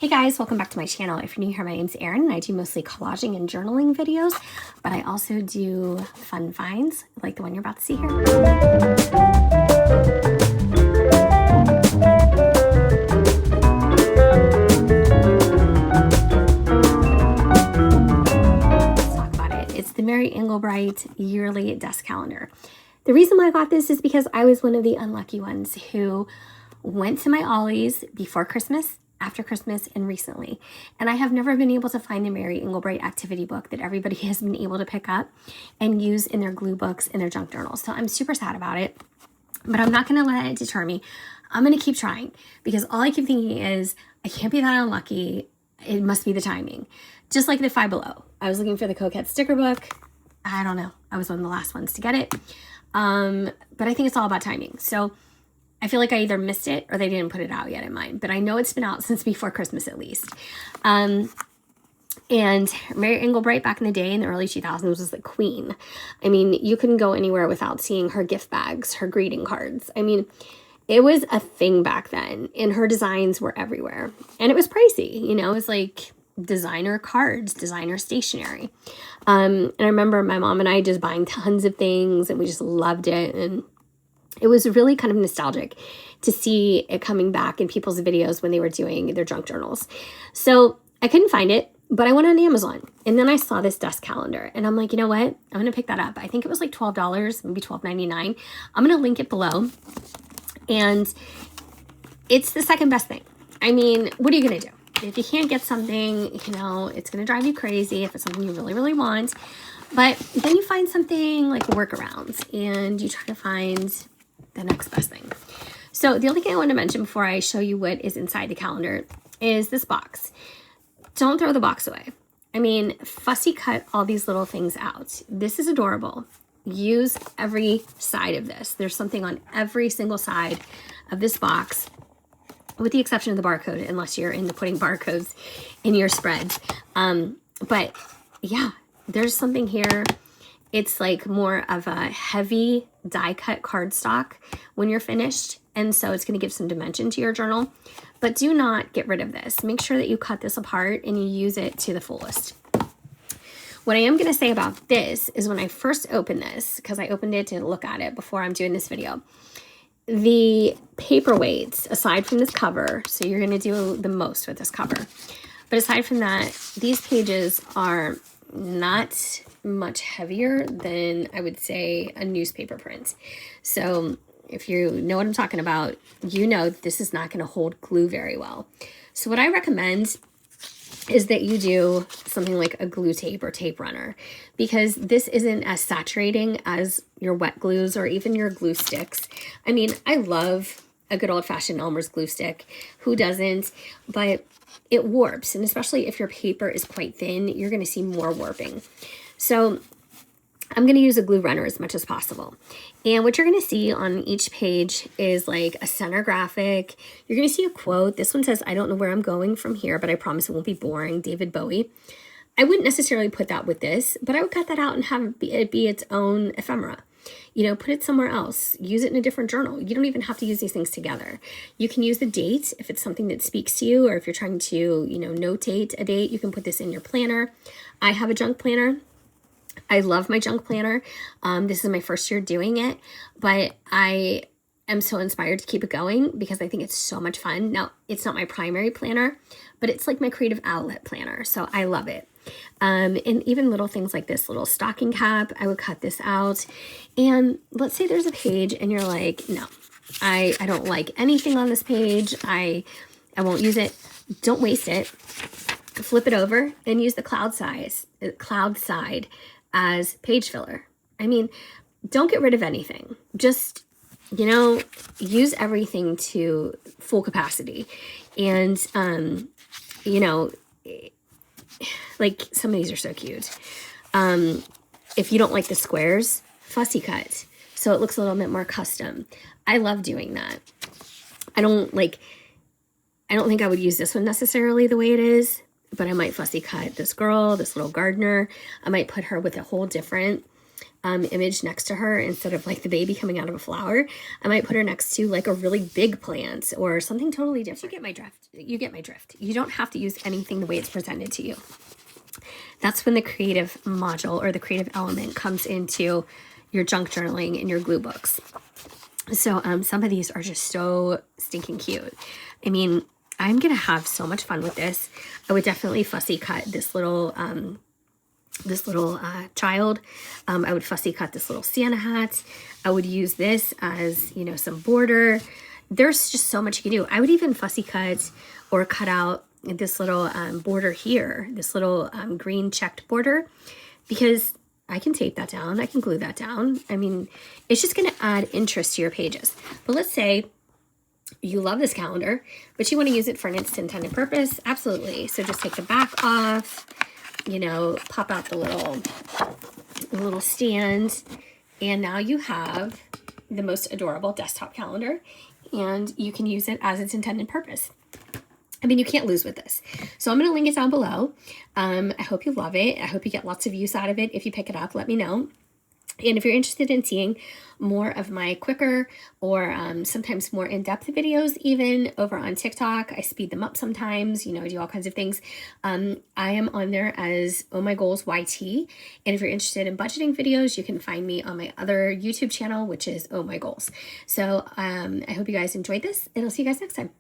Hey guys, welcome back to my channel. If you're new here, my name's Erin and I do mostly collaging and journaling videos, but I also do fun finds like the one you're about to see here. Let's talk about it. It's the Mary Engelbreit yearly desk calendar. The reason why I got this is because I was one of the unlucky ones who went to my Ollie's before Christmas, after Christmas, and recently. And I have never been able to find the Mary Engelbreit activity book that everybody has been able to pick up and use in their glue books and their junk journals. So I'm super sad about it, but I'm not going to let it deter me. I'm going to keep trying because all I keep thinking is I can't be that unlucky. It must be the timing. Just like the Five Below. I was looking for the Coquette sticker book. I don't know. I was one of the last ones to get it. But I think it's all about timing. So I feel like I either missed it or they didn't put it out yet in mine, but I know it's been out since before Christmas at least. And Mary Engelbreit back in the day in the early 2000s was the queen. I mean, you couldn't go anywhere without seeing her gift bags, her greeting cards. I mean, it was a thing back then and her designs were everywhere and it was pricey. You know, it was like designer cards, designer stationery. And I remember my mom and I just buying tons of things and we just loved it. And it was really kind of nostalgic to see it coming back in people's videos when they were doing their junk journals. So I couldn't find it, but I went on Amazon and then I saw this desk calendar and I'm like, you know what? I'm going to pick that up. I think it was like $12, maybe $12.99. I'm going to link it below. And it's the second best thing. I mean, what are you going to do? If you can't get something, you know, it's going to drive you crazy if it's something you really, really want. But then you find something like a workaround and you try to find the next best thing. So the only thing I want to mention before I show you what is inside the calendar is this box. Don't throw the box away. I mean, fussy cut all these little things out. This is adorable. Use every side of this. There's something on every single side of this box, with the exception of the barcode, unless you're into putting barcodes in your spreads. But yeah, there's something here. It's like more of a heavy die cut cardstock when you're finished. And so it's going to give some dimension to your journal, but do not get rid of this. Make sure that you cut this apart and you use it to the fullest. What I am going to say about this is when I first opened this, because I opened it to look at it before I'm doing this video, the paperweights, aside from this cover, so you're going to do the most with this cover. But aside from that, these pages are not much heavier than I would say a newspaper print. So if you know what I'm talking about, you know this is not going to hold glue very well. So what I recommend is that you do something like a glue tape or tape runner, because this isn't as saturating as your wet glues or even your glue sticks. I mean, I love a good old-fashioned Elmer's glue stick. Who doesn't? But it warps, and especially if your paper is quite thin, you're going to see more warping. So I'm going to use a glue runner as much as possible. And what you're going to see on each page is like a center graphic. You're going to see a quote. This one says, "I don't know where I'm going from here, but I promise it won't be boring. David Bowie." I wouldn't necessarily put that with this, but I would cut that out and have it be its own ephemera. You know, put it somewhere else. Use it in a different journal. You don't even have to use these things together. You can use the date if it's something that speaks to you, or if you're trying to, you know, notate a date, you can put this in your planner. I have a junk planner. I love my junk planner. This is my first year doing it, but I am so inspired to keep it going because I think it's so much fun. Now, it's not my primary planner, but it's like my creative outlet planner, so I love it. And even little things like this little stocking cap, I would cut this out. And let's say there's a page and you're like, no, I don't like anything on this page. I won't use it. Don't waste it. Flip it over and use the cloud side as page filler. I mean, don't get rid of anything. Just, you know, use everything to full capacity. And, you know, like some of these are so cute. If you don't like the squares, fussy cut, so it looks a little bit more custom. I love doing that. I don't think I would use this one necessarily the way it is, but I might fussy cut this girl, this little gardener. I might put her with a whole different image next to her instead of like the baby coming out of a flower. I might put her next to like a really big plant or something totally different. You get my drift. You get my drift. You don't have to use anything the way it's presented to you. That's when the creative module or the creative element comes into your junk journaling and your glue books. So some of these are just so stinking cute. I mean, I'm going to have so much fun with this. I would definitely fussy cut this little child. I would fussy cut this little Santa hat. I would use this as, you know, some border. There's just so much you can do. I would even fussy cut or cut out this little border here, this little green checked border, because I can tape that down. I can glue that down. I mean, it's just going to add interest to your pages. But let's say you love this calendar, but you want to use it for its intended purpose. Absolutely. So just take the back off, you know, pop out the little stand, and now you have the most adorable desktop calendar, and you can use it as its intended purpose. I mean, you can't lose with this. So I'm going to link it down below. I hope you love it. I hope you get lots of use out of it. If you pick it up, let me know. And if you're interested in seeing more of my quicker or sometimes more in-depth videos, even over on TikTok, I speed them up sometimes, you know, I do all kinds of things. I am on there as Oh My Goals YT. And if you're interested in budgeting videos, you can find me on my other YouTube channel, which is Oh My Goals. So I hope you guys enjoyed this, and I'll see you guys next time.